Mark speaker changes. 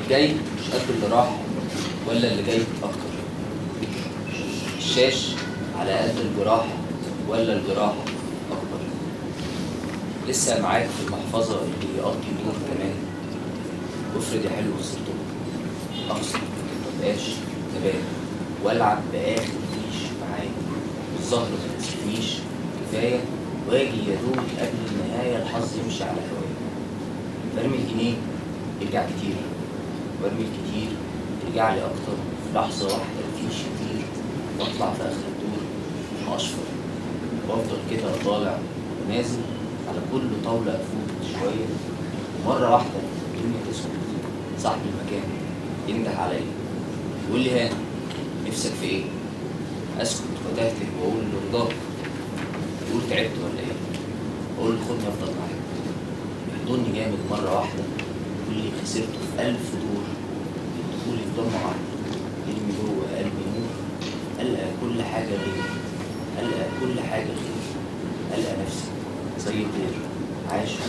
Speaker 1: جاي مش قد اللي راح ولا اللي جاي اكتر؟ الشاش على قد الجراح ولا الجراح اكبر؟ لسه معاك في المحفظه اللي يقضي دور كمان؟ وافرض يا حلو خسرته، اقصد مبقاش تبان والعب باخر ريش معاك، والزهر ما تسيبنيش كفايه، واجي يا دوب قبل النهايه الحظ يمشي على هوايا. برمي الجنيه يرجع كتير، وارمي الكتير ترجع لي اكتر، في لحظه واحده مفيش كتير، واطلع في اخر الدور اشفر، وافضل كده طالع ونازل على كل طاوله افوت شويه، ومره واحده الدنيا تسكت، صاحب المكان ينده عليا يقول لي هاني نفسك في ايه؟ اسكت وتهته واقول له رضاك. يقول تعبت ولا ايه؟ اقول له خدني افضل معاك. يحضني جامد مره واحده يقول لي خسرته في 1000 دور، يدخلي في دمعه يرمي جوه قلبي نور، القى كل حاجه غير، القى كل حاجه غير، القى نفسي زي طير عايش في